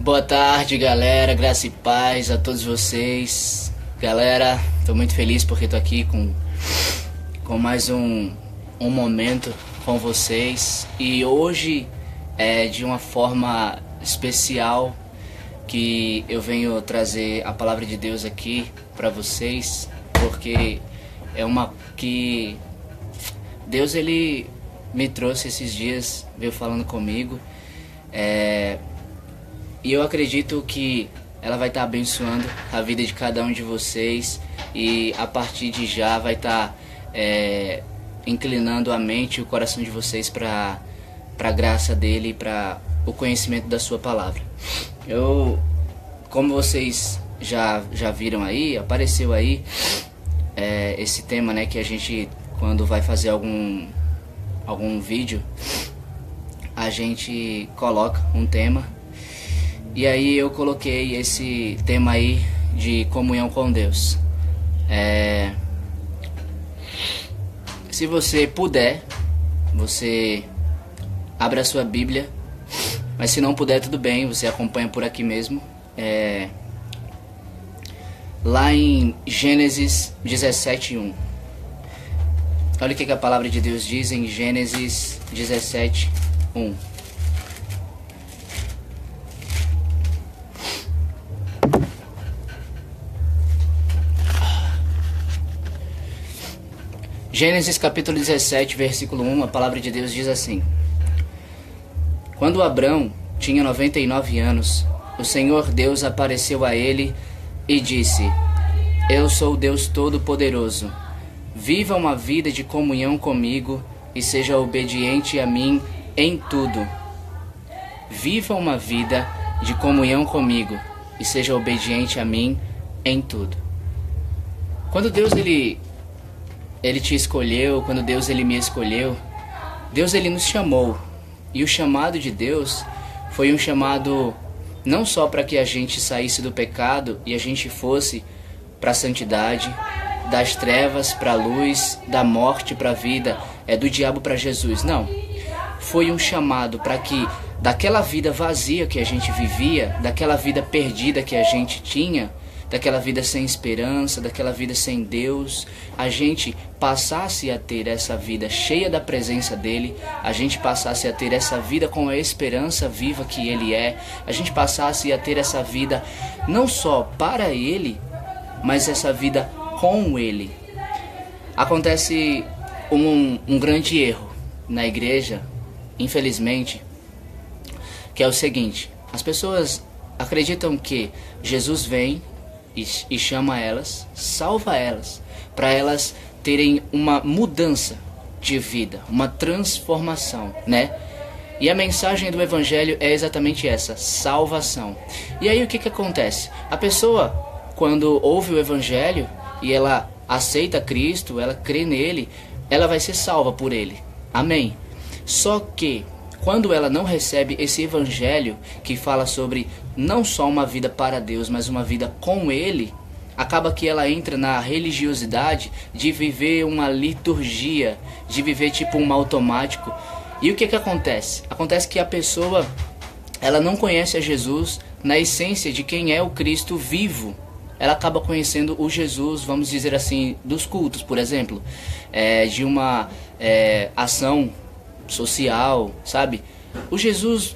Boa tarde, galera, graça e paz a todos vocês. Galera, tô muito feliz porque tô aqui com mais um momento com vocês. E hoje é de uma forma especial que eu venho trazer a palavra de Deus aqui para vocês, porque é uma que Deus ele me trouxe esses dias, veio falando comigo. E eu acredito que ela vai estar abençoando a vida de cada um de vocês e a partir de já vai estar inclinando a mente e o coração de vocês para a graça dele e para o conhecimento da sua palavra. Como vocês já viram aí, apareceu aí esse tema, né, que a gente, quando vai fazer algum vídeo, a gente coloca um tema. E aí eu coloquei esse tema aí de comunhão com Deus. Se você puder, você abre a sua Bíblia. Mas se não puder, tudo bem, você acompanha por aqui mesmo. Lá em Gênesis 17:1. Olha o que a palavra de Deus diz em Gênesis 17:1. Gênesis capítulo 17, versículo 1, a palavra de Deus diz assim: Quando Abrão tinha 99 anos, o Senhor Deus apareceu a ele e disse: Eu sou o Deus Todo-Poderoso. Viva uma vida de comunhão comigo e seja obediente a mim em tudo. Viva uma vida de comunhão comigo e seja obediente a mim em tudo. Quando Deus ele te escolheu, quando Deus ele me escolheu, Deus ele nos chamou. E o chamado de Deus foi um chamado não só para que a gente saísse do pecado e a gente fosse para a santidade, das trevas para a luz, da morte para a vida, do diabo para Jesus. Não. Foi um chamado para que daquela vida vazia que a gente vivia, daquela vida perdida que a gente tinha, daquela vida sem esperança, daquela vida sem Deus, a gente passasse a ter essa vida cheia da presença dele, a gente passasse a ter essa vida com a esperança viva que ele é, a gente passasse a ter essa vida não só para ele, mas essa vida com ele. Acontece um grande erro na igreja, infelizmente, que é o seguinte: as pessoas acreditam que Jesus vem e chama elas, salva elas, para elas terem uma mudança de vida, uma transformação, né? E a mensagem do Evangelho é exatamente essa, salvação. E aí o que acontece? A pessoa, quando ouve o Evangelho e ela aceita Cristo, ela crê nele, ela vai ser salva por ele. Amém? Só que quando ela não recebe esse evangelho que fala sobre não só uma vida para Deus, mas uma vida com ele, acaba que ela entra na religiosidade de viver uma liturgia, de viver tipo um automático. E o que acontece? Acontece que a pessoa, ela não conhece a Jesus na essência de quem é o Cristo vivo. Ela acaba conhecendo o Jesus, vamos dizer assim, dos cultos, por exemplo, de uma ação social, sabe? O Jesus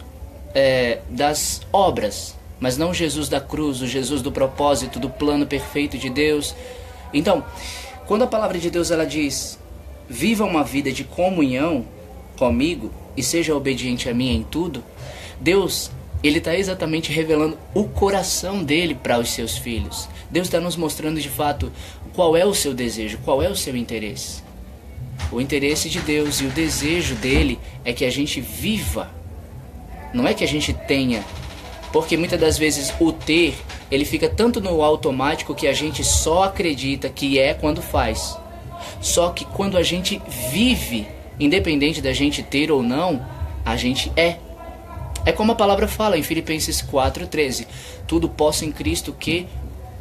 das obras, mas não o Jesus da cruz, o Jesus do propósito, do plano perfeito de Deus. Então, quando a palavra de Deus ela diz: viva uma vida de comunhão comigo e seja obediente a mim em tudo, Deus ele está exatamente revelando o coração dele para os seus filhos. Deus está nos mostrando de fato qual é o seu desejo, qual é o seu interesse. O interesse de Deus e o desejo dele é que a gente viva, não é que a gente tenha, porque muitas das vezes o ter, ele fica tanto no automático que a gente só acredita que é quando faz. Só que quando a gente vive, independente da gente ter ou não, a gente é. É como a palavra fala em Filipenses 4:13, tudo posso em Cristo que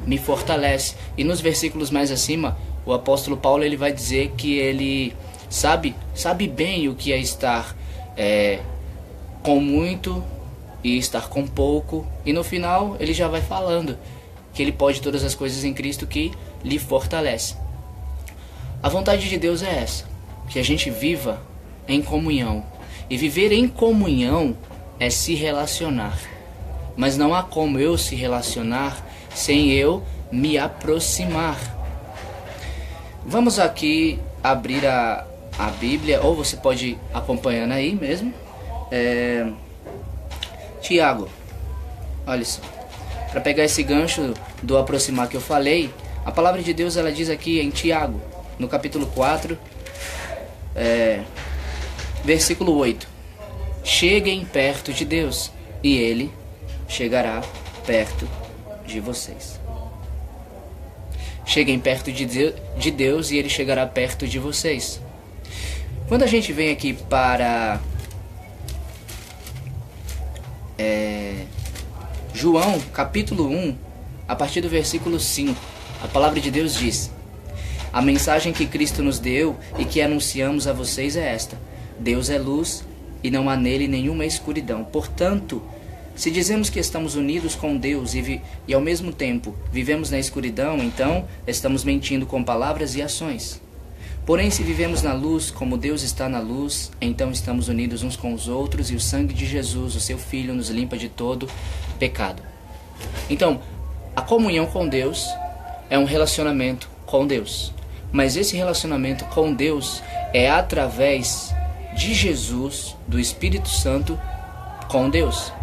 me fortalece. E nos versículos mais acima, o apóstolo Paulo ele vai dizer que ele sabe bem o que é estar com muito e estar com pouco, e no final ele já vai falando que ele pode todas as coisas em Cristo que lhe fortalece. A vontade de Deus é essa, que a gente viva em comunhão. E viver em comunhão é se relacionar. Mas não há como eu se relacionar sem eu me aproximar. Vamos aqui abrir a Bíblia, ou você pode acompanhando aí mesmo. Tiago, olha só. Para pegar esse gancho do aproximar que eu falei, a palavra de Deus ela diz aqui em Tiago, no capítulo 4, versículo 8. Cheguem perto de Deus e Ele chegará perto de vocês. Cheguem perto de Deus e Ele chegará perto de vocês. Quando a gente vem aqui para João, capítulo 1, a partir do versículo 5, a palavra de Deus diz: a mensagem que Cristo nos deu e que anunciamos a vocês é esta: Deus é luz e não há nele nenhuma escuridão. Portanto, se dizemos que estamos unidos com Deus e ao mesmo tempo vivemos na escuridão, então estamos mentindo com palavras e ações. Porém, se vivemos na luz, como Deus está na luz, então estamos unidos uns com os outros e o sangue de Jesus, o seu Filho, nos limpa de todo pecado. Então, a comunhão com Deus é um relacionamento com Deus. Mas esse relacionamento com Deus é através de Jesus, do Espírito Santo, com Deus.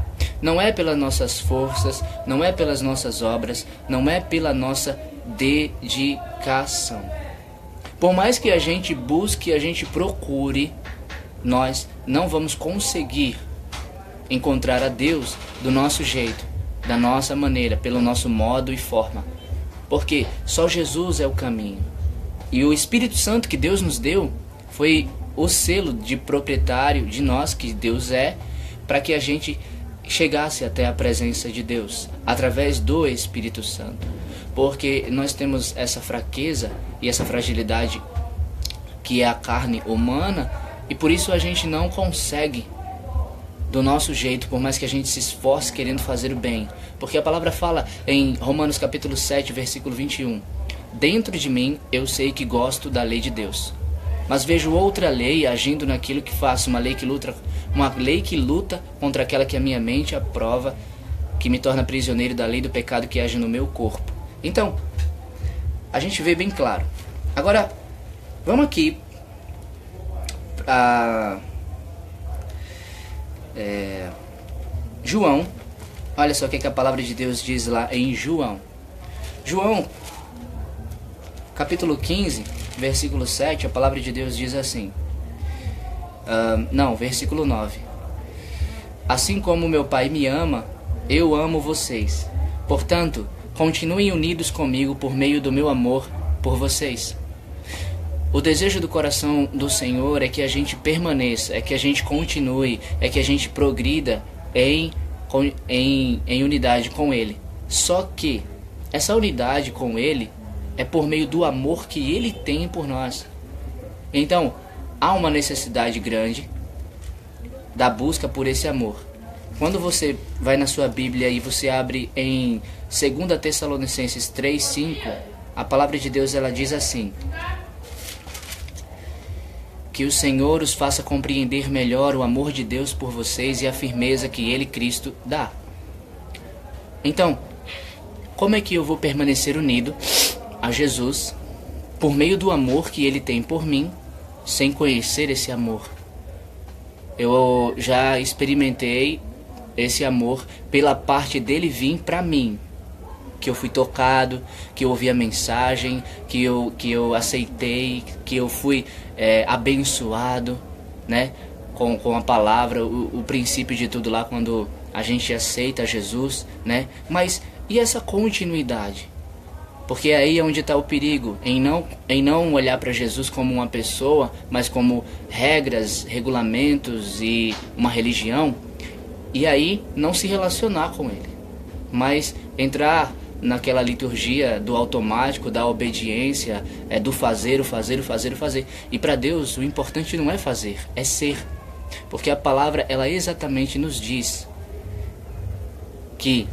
Não é pelas nossas forças, não é pelas nossas obras, não é pela nossa dedicação. Por mais que a gente busque, a gente procure, nós não vamos conseguir encontrar a Deus do nosso jeito, da nossa maneira, pelo nosso modo e forma. Porque só Jesus é o caminho. E o Espírito Santo que Deus nos deu foi o selo de proprietário de nós, que Deus é, para que a gente chegasse até a presença de Deus, através do Espírito Santo. Porque nós temos essa fraqueza e essa fragilidade que é a carne humana, e por isso a gente não consegue do nosso jeito, por mais que a gente se esforce querendo fazer o bem. Porque a palavra fala em Romanos capítulo 7, versículo 21. Dentro de mim eu sei que gosto da lei de Deus, mas vejo outra lei agindo naquilo que faço, uma lei que luta contra aquela que a minha mente aprova, que me torna prisioneiro da lei do pecado que age no meu corpo. Então, a gente vê bem claro. Agora, vamos aqui para João. Olha só o que a palavra de Deus diz lá em João. João, capítulo 15, versículo 7, a palavra de Deus diz assim. Versículo 9. Assim como meu Pai me ama, eu amo vocês. Portanto, continuem unidos comigo por meio do meu amor por vocês. O desejo do coração do Senhor é que a gente permaneça, é que a gente continue, é que a gente progrida em unidade com Ele. Só que essa unidade com Ele é por meio do amor que Ele tem por nós. Então, há uma necessidade grande da busca por esse amor. Quando você vai na sua Bíblia e você abre em 2 Tessalonicenses 3:5, a palavra de Deus ela diz assim: que o Senhor os faça compreender melhor o amor de Deus por vocês e a firmeza que Ele, Cristo, dá. Então, como é que eu vou permanecer unido a Jesus por meio do amor que Ele tem por mim, sem conhecer esse amor? Eu já experimentei esse amor pela parte dele vir para mim, que eu fui tocado, que eu ouvi a mensagem, que eu aceitei, que eu fui abençoado, né? Com a palavra, o princípio de tudo lá, quando a gente aceita Jesus, né? Mas e essa continuidade? Porque aí é onde está o perigo, em não olhar para Jesus como uma pessoa, mas como regras, regulamentos e uma religião, e aí não se relacionar com Ele, mas entrar naquela liturgia do automático, da obediência, do fazer, o fazer, o fazer, o fazer. E para Deus o importante não é fazer, é ser. Porque a palavra ela exatamente nos diz que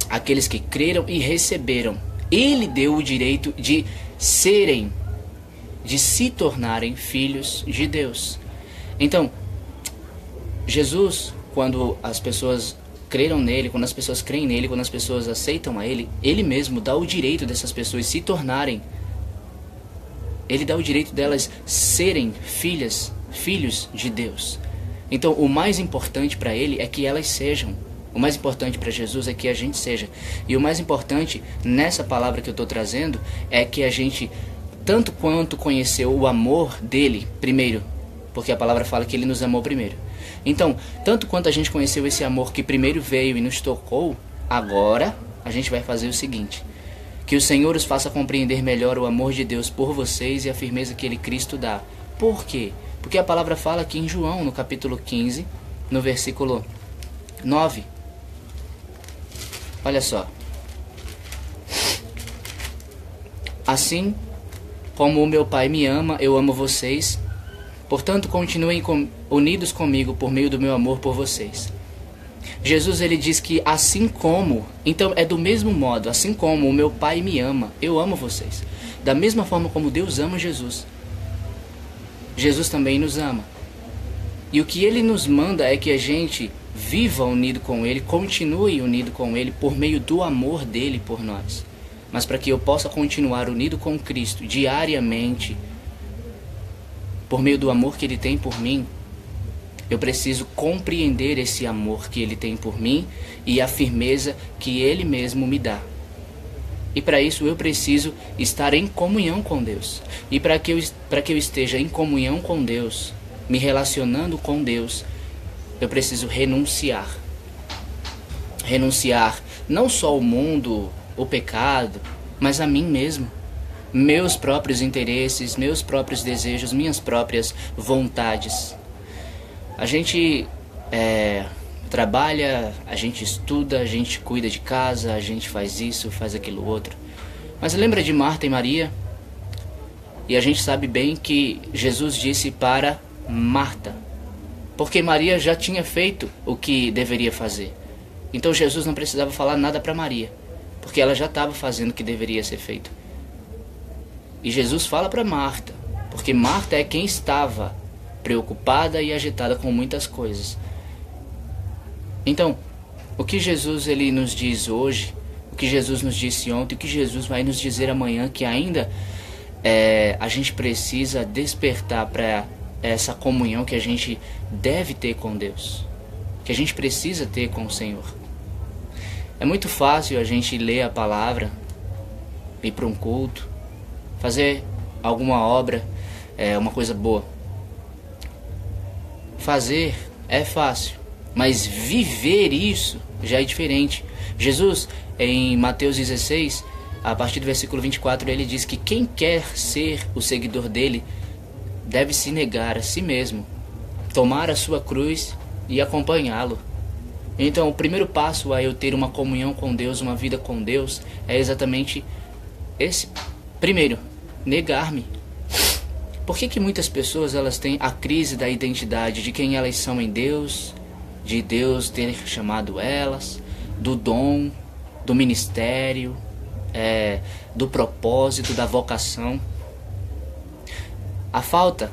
aqueles que creram e receberam, Ele deu o direito de serem, de se tornarem filhos de Deus. Então, Jesus, quando as pessoas creram nele, quando as pessoas creem nele, quando as pessoas aceitam a ele, ele mesmo dá o direito dessas pessoas se tornarem, ele dá o direito delas serem filhos de Deus. Então, o mais importante para ele é que elas sejam. O mais importante para Jesus é que a gente seja. E o mais importante nessa palavra que eu estou trazendo é que a gente, tanto quanto conheceu o amor dele primeiro, porque a palavra fala que ele nos amou primeiro. Então, tanto quanto a gente conheceu esse amor que primeiro veio e nos tocou, agora a gente vai fazer o seguinte: que o Senhor os faça compreender melhor o amor de Deus por vocês e a firmeza que Ele, Cristo, dá. Por quê? Porque a palavra fala aqui em João, no capítulo 15, no versículo 9. Olha só. Assim como o meu Pai me ama, eu amo vocês. Portanto, continuem unidos comigo por meio do meu amor por vocês. Jesus, ele diz que assim como, então é do mesmo modo, assim como o meu Pai me ama, eu amo vocês. Da mesma forma como Deus ama Jesus, Jesus também nos ama. E o que ele nos manda é que a gente viva unido com ele, continue unido com ele por meio do amor dele por nós. Mas para que eu possa continuar unido com Cristo diariamente, por meio do amor que ele tem por mim, eu preciso compreender esse amor que ele tem por mim e a firmeza que ele mesmo me dá. E para isso eu preciso estar em comunhão com Deus. E para que eu esteja em comunhão com Deus, me relacionando com Deus, eu preciso renunciar. Renunciar não só ao mundo, o pecado, mas a mim mesmo. Meus próprios interesses, meus próprios desejos, minhas próprias vontades. A gente trabalha, a gente estuda, a gente cuida de casa, a gente faz isso, faz aquilo outro. Mas lembra de Marta e Maria? E a gente sabe bem que Jesus disse para Marta, porque Maria já tinha feito o que deveria fazer. Então Jesus não precisava falar nada para Maria, porque ela já estava fazendo o que deveria ser feito. E Jesus fala para Marta, porque Marta é quem estava preocupada e agitada com muitas coisas. Então, o que Jesus ele nos diz hoje, o que Jesus nos disse ontem, o que Jesus vai nos dizer amanhã, que ainda a gente precisa despertar para essa comunhão que a gente deve ter com Deus, que a gente precisa ter com o Senhor. É muito fácil a gente ler a palavra, ir para um culto, fazer alguma obra, uma coisa boa. Fazer é fácil, mas viver isso já é diferente. Jesus, em Mateus 16, a partir do versículo 24, ele diz que quem quer ser o seguidor dele deve se negar a si mesmo, tomar a sua cruz e acompanhá-lo. Então, o primeiro passo a eu ter uma comunhão com Deus, uma vida com Deus, é exatamente esse. Primeiro, negar-me. Por que muitas pessoas elas têm a crise da identidade, de quem elas são em Deus, de Deus ter chamado elas, do dom, do ministério, do propósito, da vocação? A falta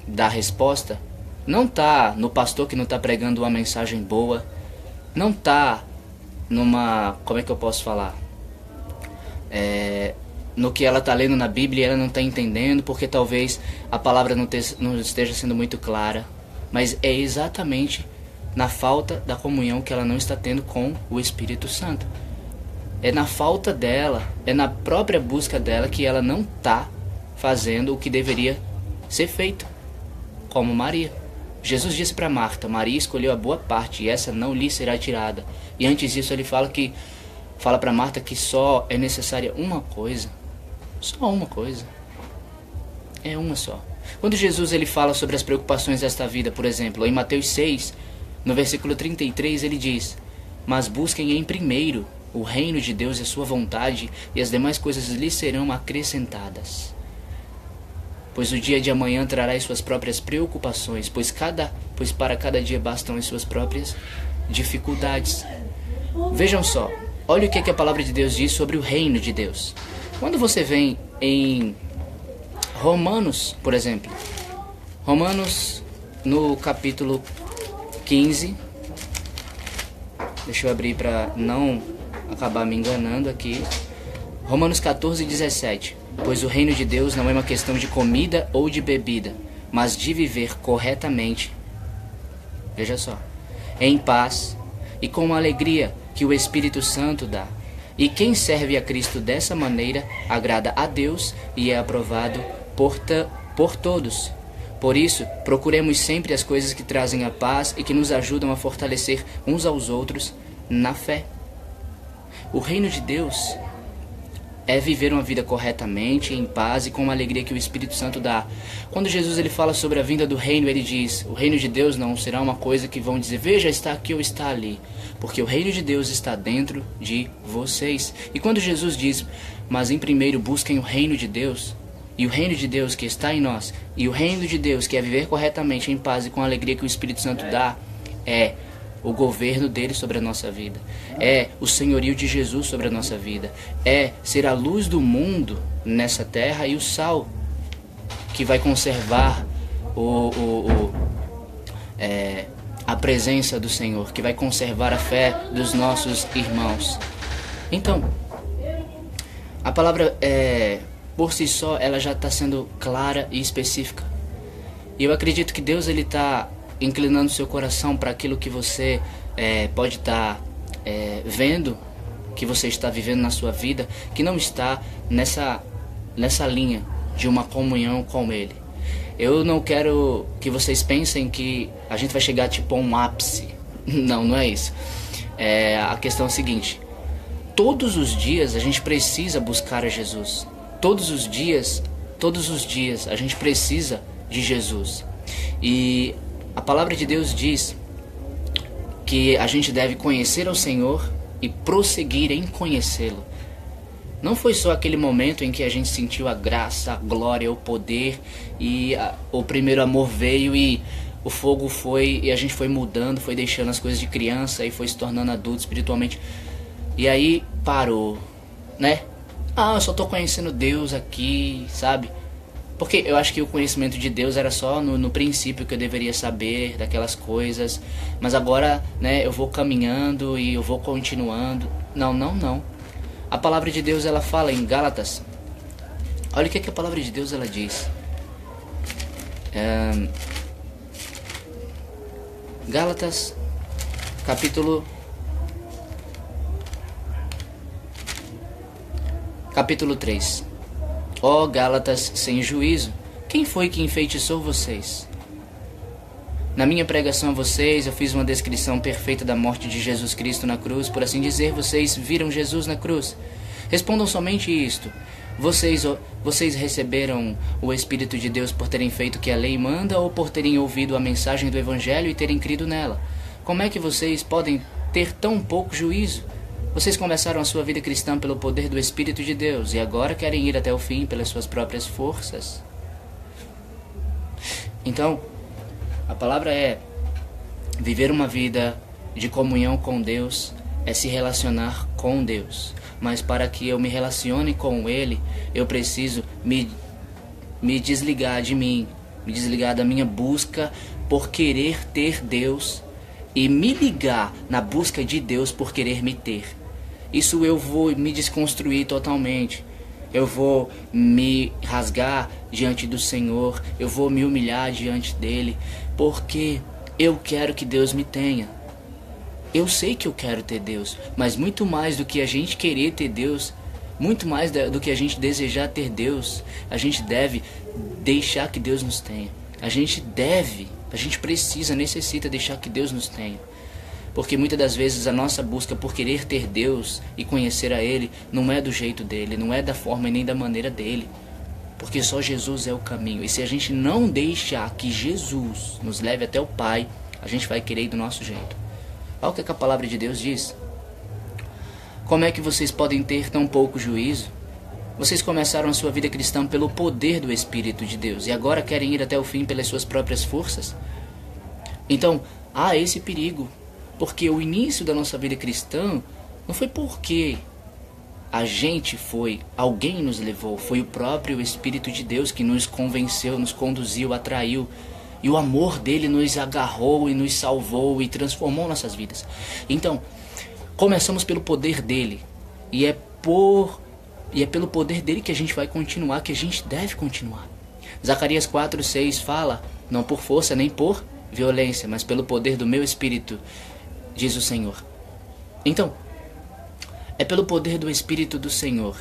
da resposta não está no pastor que não está pregando uma mensagem boa, não está numa, como é que eu posso falar? No que ela está lendo na Bíblia e ela não está entendendo, porque talvez a palavra não esteja sendo muito clara, mas é exatamente na falta da comunhão que ela não está tendo com o Espírito Santo. É na falta dela, é na própria busca dela que ela não está fazendo o que deveria ser feito, como Maria. Jesus disse para Marta, Maria escolheu a boa parte e essa não lhe será tirada. E antes disso ele fala para Marta que só é necessária uma coisa. Só uma coisa. É uma só. Quando Jesus ele fala sobre as preocupações desta vida, por exemplo, em Mateus 6, no versículo 33, ele diz: mas busquem em primeiro o reino de Deus e a sua vontade, e as demais coisas lhes serão acrescentadas. Pois o dia de amanhã trará as suas próprias preocupações, pois para cada dia bastam as suas próprias dificuldades. Vejam só, olha o que a palavra de Deus diz sobre o reino de Deus. Quando você vem em Romanos, por exemplo, Romanos no capítulo 15, deixa eu abrir para não acabar me enganando aqui, Romanos 14, 17, pois o reino de Deus não é uma questão de comida ou de bebida, mas de viver corretamente, veja só, em paz e com a alegria que o Espírito Santo dá. E quem serve a Cristo dessa maneira agrada a Deus e é aprovado por todos. Por isso, procuremos sempre as coisas que trazem a paz e que nos ajudam a fortalecer uns aos outros na fé. O reino de Deus é viver uma vida corretamente, em paz e com a alegria que o Espírito Santo dá. Quando Jesus ele fala sobre a vinda do reino, ele diz, o reino de Deus não será uma coisa que vão dizer, veja, está aqui ou está ali. Porque o reino de Deus está dentro de vocês. E quando Jesus diz, mas em primeiro busquem o reino de Deus, e o reino de Deus que está em nós, e o reino de Deus que é viver corretamente, em paz e com a alegria que o Espírito Santo dá, é o governo dele sobre a nossa vida, é o senhorio de Jesus sobre a nossa vida, é ser a luz do mundo nessa terra e o sal que vai conservar a presença do Senhor, que vai conservar a fé dos nossos irmãos. Então, a palavra por si só ela já está sendo clara e específica. E eu acredito que Deus ele está inclinando seu coração para aquilo que você pode estar vendo, que você está vivendo na sua vida, que não está nessa linha de uma comunhão com Ele. Eu não quero que vocês pensem que a gente vai chegar tipo a um ápice. Não, não é isso. A questão é a seguinte: todos os dias a gente precisa buscar a Jesus. Todos os dias a gente precisa de Jesus. E a palavra de Deus diz que a gente deve conhecer ao Senhor e prosseguir em conhecê-lo. Não foi só aquele momento em que a gente sentiu a graça, a glória, o poder e o primeiro amor veio e o fogo foi e a gente foi mudando, foi deixando as coisas de criança e foi se tornando adulto espiritualmente. E aí parou, né? Eu só tô conhecendo Deus aqui, sabe? Porque eu acho que o conhecimento de Deus era só no princípio que eu deveria saber daquelas coisas. Mas agora, né, eu vou caminhando e eu vou continuando. Não. A palavra de Deus, ela fala em Gálatas. Olha o que a palavra de Deus, ela diz. Gálatas, capítulo 3. Ó Gálatas sem juízo, quem foi que enfeitiçou vocês? Na minha pregação a vocês, eu fiz uma descrição perfeita da morte de Jesus Cristo na cruz. Por assim dizer, vocês viram Jesus na cruz. Respondam somente isto. Vocês receberam o Espírito de Deus por terem feito o que a lei manda ou por terem ouvido a mensagem do Evangelho e terem crido nela? Como é que vocês podem ter tão pouco juízo? Vocês começaram a sua vida cristã pelo poder do Espírito de Deus e agora querem ir até o fim pelas suas próprias forças. Então, a palavra é viver uma vida de comunhão com Deus, é se relacionar com Deus. Mas para que eu me relacione com Ele, eu preciso me desligar de mim, me desligar da minha busca por querer ter Deus e me ligar na busca de Deus por querer me ter. Isso eu vou me desconstruir totalmente. Eu vou me rasgar diante do Senhor. Eu vou me humilhar diante dEle. Porque eu quero que Deus me tenha. Eu sei que eu quero ter Deus. Mas muito mais do que a gente querer ter Deus, muito mais do que a gente desejar ter Deus, a gente deve deixar que Deus nos tenha. A gente precisa, necessita deixar que Deus nos tenha. Porque muitas das vezes a nossa busca por querer ter Deus e conhecer a Ele não é do jeito dele, não é da forma e nem da maneira dele. Porque só Jesus é o caminho. E se a gente não deixar que Jesus nos leve até o Pai, a gente vai querer ir do nosso jeito. Olha o que a palavra de Deus diz. Como é que vocês podem ter tão pouco juízo? Vocês começaram a sua vida cristã pelo poder do Espírito de Deus e agora querem ir até o fim pelas suas próprias forças? Então, há esse perigo Porque o início da nossa vida cristã não foi porque a gente foi, alguém nos levou, foi o próprio Espírito de Deus que nos convenceu, nos conduziu, atraiu. E o amor dele nos agarrou e nos salvou e transformou nossas vidas. Então, começamos pelo poder dele. E é pelo poder dele que a gente vai continuar, que a gente deve continuar. Zacarias 4:6 fala, não por força nem por violência, mas pelo poder do meu Espírito, diz o Senhor. Então, é pelo poder do Espírito do Senhor.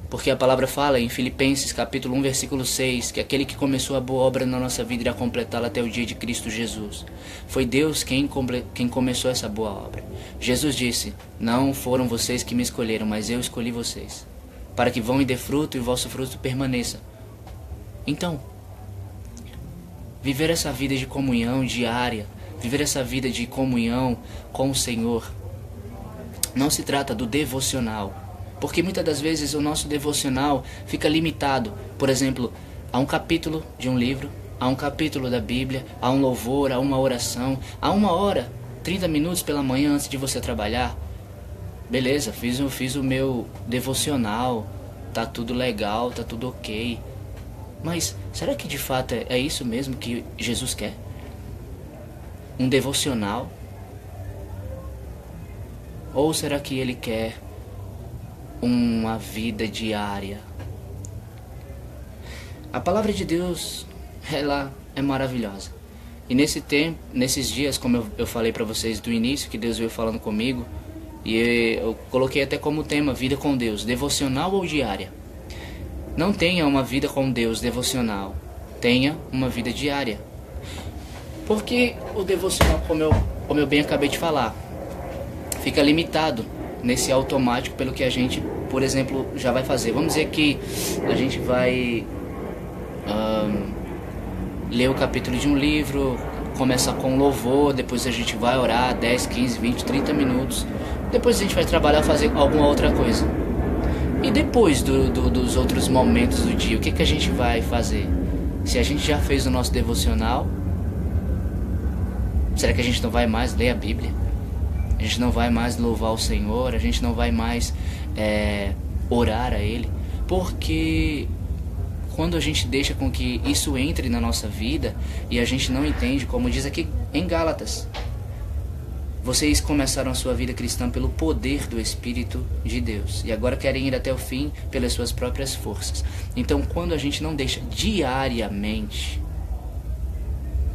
Porque a palavra fala em Filipenses capítulo 1, versículo 6, que aquele que começou a boa obra na nossa vida irá completá-la até o dia de Cristo Jesus. Foi Deus quem começou essa boa obra. Jesus disse, não foram vocês que me escolheram, mas eu escolhi vocês, para que vão e dê fruto e o vosso fruto permaneça. Então, viver essa vida de comunhão diária, viver essa vida de comunhão com o Senhor, não se trata do devocional. Porque muitas das vezes o nosso devocional fica limitado, por exemplo, a um capítulo de um livro, a um capítulo da Bíblia, a um louvor, a uma oração, a 1 hora, 30 minutos pela manhã antes de você trabalhar. Beleza, fiz o meu devocional, tá tudo legal, tá tudo ok. Mas será que de fato é isso mesmo que Jesus quer? Um devocional? Ou será que ele quer uma vida diária? A palavra de Deus, ela é maravilhosa. E nesses dias, como eu falei para vocês do início, que Deus veio falando comigo, e eu coloquei até como tema vida com Deus, devocional ou diária. Não tenha uma vida com Deus devocional, tenha uma vida diária. Porque o devocional, como eu bem acabei de falar, fica limitado nesse automático pelo que a gente, por exemplo, já vai fazer. Vamos dizer que a gente vai ler o capítulo de um livro, começa com louvor, depois a gente vai orar 10, 15, 20, 30 minutos, depois a gente vai trabalhar, fazer alguma outra coisa. E depois dos outros momentos do dia, o que a gente vai fazer? Se a gente já fez o nosso devocional, será que a gente não vai mais ler a Bíblia? A gente não vai mais louvar o Senhor, a gente não vai mais orar a Ele, porque quando a gente deixa com que isso entre na nossa vida e a gente não entende, como diz aqui em Gálatas, vocês começaram a sua vida cristã pelo poder do Espírito de Deus e agora querem ir até o fim pelas suas próprias forças. Então, quando a gente não deixa diariamente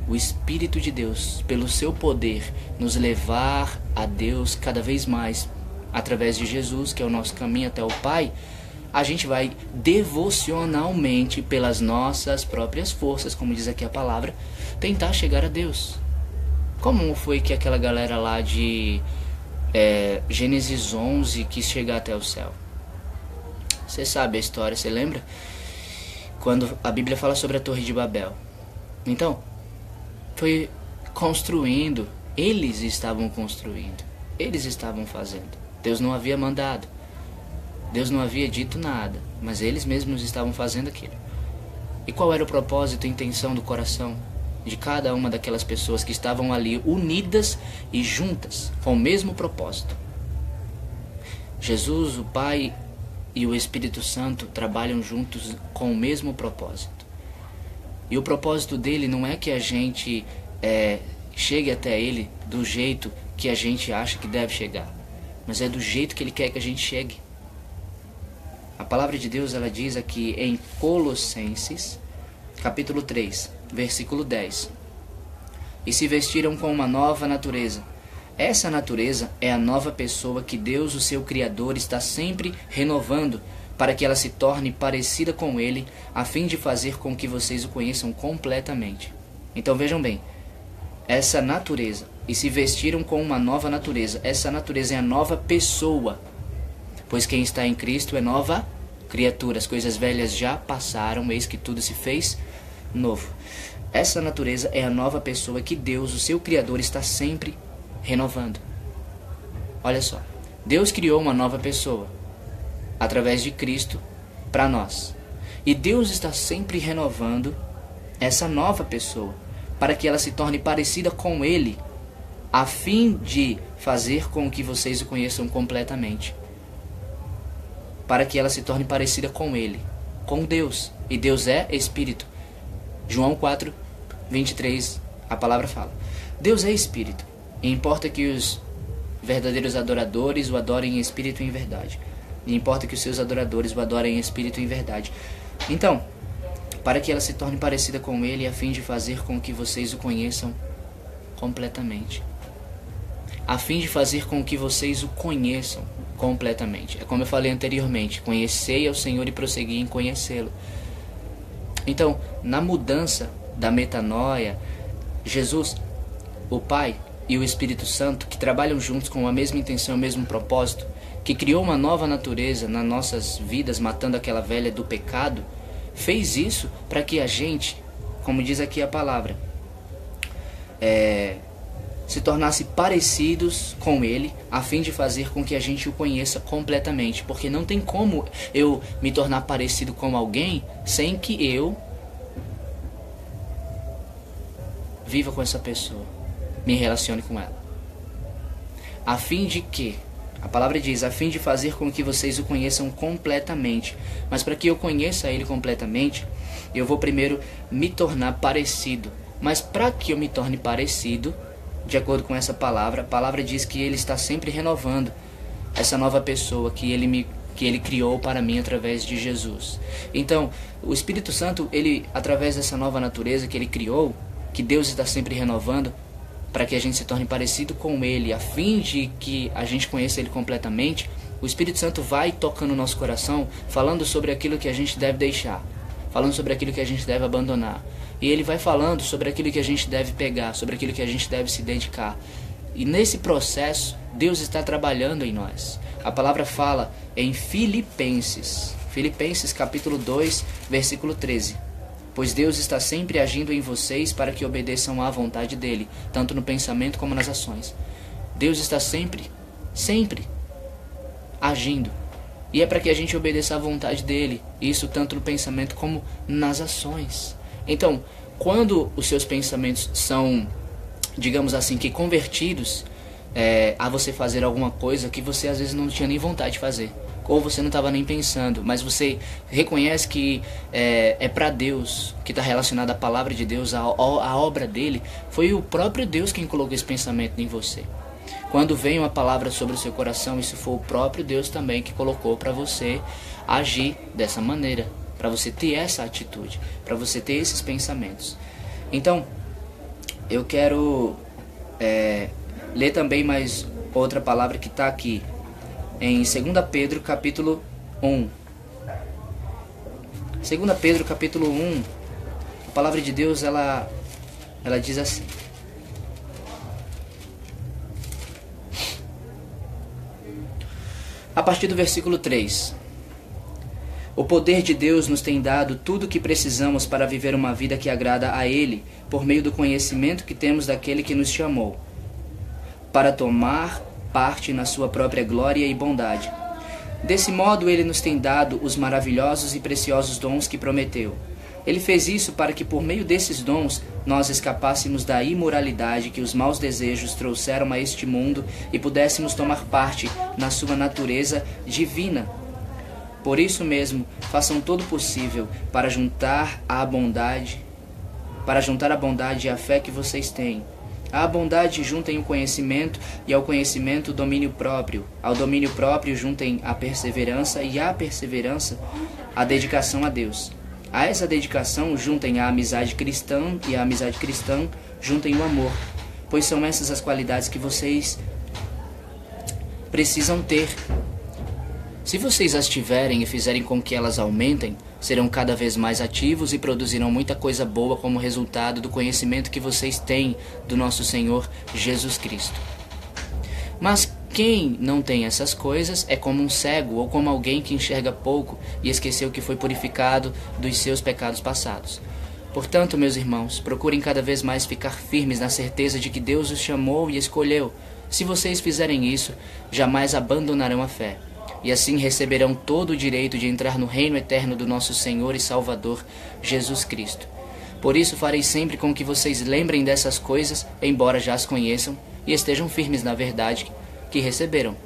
o Espírito de Deus, pelo seu poder, nos levar a Deus cada vez mais, através de Jesus, que é o nosso caminho até o Pai, a gente vai devocionalmente, pelas nossas próprias forças, como diz aqui a palavra, tentar chegar a Deus. Como foi que aquela galera lá de Gênesis 11 quis chegar até o céu? Você sabe a história, você lembra? Quando a Bíblia fala sobre a Torre de Babel. Então, foi construindo, eles estavam construindo, eles estavam fazendo. Deus não havia mandado, Deus não havia dito nada, mas eles mesmos estavam fazendo aquilo. E qual era o propósito e intenção do coração de cada uma daquelas pessoas que estavam ali unidas e juntas com o mesmo propósito? Jesus, o Pai e o Espírito Santo trabalham juntos com o mesmo propósito. E o propósito dele não é que a gente chegue até ele do jeito que a gente acha que deve chegar, mas é do jeito que ele quer que a gente chegue. A palavra de Deus, ela diz aqui em Colossenses, capítulo 3, versículo 10. E se vestiram com uma nova natureza. Essa natureza é a nova pessoa que Deus, o seu Criador, está sempre renovando, para que ela se torne parecida com Ele, a fim de fazer com que vocês o conheçam completamente. Então vejam bem, essa natureza, e se vestiram com uma nova natureza, essa natureza é a nova pessoa, pois quem está em Cristo é nova criatura, as coisas velhas já passaram, eis que tudo se fez novo. Essa natureza é a nova pessoa que Deus, o seu Criador, está sempre renovando. Olha só, Deus criou uma nova pessoa através de Cristo para nós. E Deus está sempre renovando essa nova pessoa para que ela se torne parecida com Ele, a fim de fazer com que vocês o conheçam completamente, para que ela se torne parecida com Ele, com Deus. E Deus é Espírito. João 4, 23, a palavra fala. Deus é Espírito, e importa que os verdadeiros adoradores o adorem em espírito e em verdade. E importa que os seus adoradores o adorem em espírito e em verdade. Então, para que ela se torne parecida com Ele, a fim de fazer com que vocês o conheçam completamente. A fim de fazer com que vocês o conheçam completamente. É como eu falei anteriormente, conhecei ao Senhor e prossegui em conhecê-lo. Então, na mudança da metanoia, Jesus, o Pai e o Espírito Santo, que trabalham juntos com a mesma intenção, o mesmo propósito, que criou uma nova natureza nas nossas vidas, matando aquela velha do pecado, fez isso para que a gente, como diz aqui a palavra, se tornasse parecidos com Ele, a fim de fazer com que a gente o conheça completamente. Porque não tem como eu me tornar parecido com alguém sem que eu viva com essa pessoa, me relacione com ela. A fim de que, a palavra diz, a fim de fazer com que vocês o conheçam completamente. Mas para que eu conheça Ele completamente, eu vou primeiro me tornar parecido. Mas para que eu me torne parecido, de acordo com essa palavra, a palavra diz que Ele está sempre renovando essa nova pessoa que Ele criou para mim através de Jesus. Então, o Espírito Santo, Ele, através dessa nova natureza que Ele criou, que Deus está sempre renovando, para que a gente se torne parecido com Ele, a fim de que a gente conheça Ele completamente, o Espírito Santo vai tocando o nosso coração, falando sobre aquilo que a gente deve deixar, falando sobre aquilo que a gente deve abandonar. E Ele vai falando sobre aquilo que a gente deve pegar, sobre aquilo que a gente deve se dedicar. E nesse processo, Deus está trabalhando em nós. A palavra fala em Filipenses capítulo 2, versículo 13. Pois Deus está sempre agindo em vocês para que obedeçam à vontade dEle, tanto no pensamento como nas ações. Deus está sempre agindo. E é para que a gente obedeça à vontade dEle, isso tanto no pensamento como nas ações. Então, quando os seus pensamentos são, digamos assim, que convertidos a você fazer alguma coisa que você às vezes não tinha nem vontade de fazer, ou você não estava nem pensando, mas você reconhece que é para Deus, que está relacionado à palavra de Deus, à obra dele, foi o próprio Deus quem colocou esse pensamento em você. Quando vem uma palavra sobre o seu coração, isso foi o próprio Deus também que colocou para você agir dessa maneira, para você ter essa atitude, para você ter esses pensamentos. Então, eu quero ler também mais outra palavra que está aqui, em 2 Pedro capítulo 1. 2 Pedro capítulo 1, a palavra de Deus, ela diz assim: a partir do versículo 3. O poder de Deus nos tem dado tudo o que precisamos para viver uma vida que agrada a Ele, por meio do conhecimento que temos daquele que nos chamou, para tomar parte na sua própria glória e bondade. Desse modo Ele nos tem dado os maravilhosos e preciosos dons que prometeu. Ele fez isso para que por meio desses dons nós escapássemos da imoralidade que os maus desejos trouxeram a este mundo e pudéssemos tomar parte na sua natureza divina. Por isso mesmo, façam todo o possível para juntar a bondade e a fé que vocês têm. À bondade juntem o conhecimento, e ao conhecimento o domínio próprio. Ao domínio próprio juntem a perseverança, e à perseverança a dedicação a Deus. A essa dedicação juntem a amizade cristã, e à amizade cristã juntem o amor, pois são essas as qualidades que vocês precisam ter. Se vocês as tiverem e fizerem com que elas aumentem, serão cada vez mais ativos e produzirão muita coisa boa como resultado do conhecimento que vocês têm do nosso Senhor Jesus Cristo. Mas quem não tem essas coisas é como um cego ou como alguém que enxerga pouco e esqueceu que foi purificado dos seus pecados passados. Portanto, meus irmãos, procurem cada vez mais ficar firmes na certeza de que Deus os chamou e escolheu. Se vocês fizerem isso, jamais abandonarão a fé. E assim receberão todo o direito de entrar no reino eterno do nosso Senhor e Salvador, Jesus Cristo. Por isso farei sempre com que vocês lembrem dessas coisas, embora já as conheçam, e estejam firmes na verdade que receberam.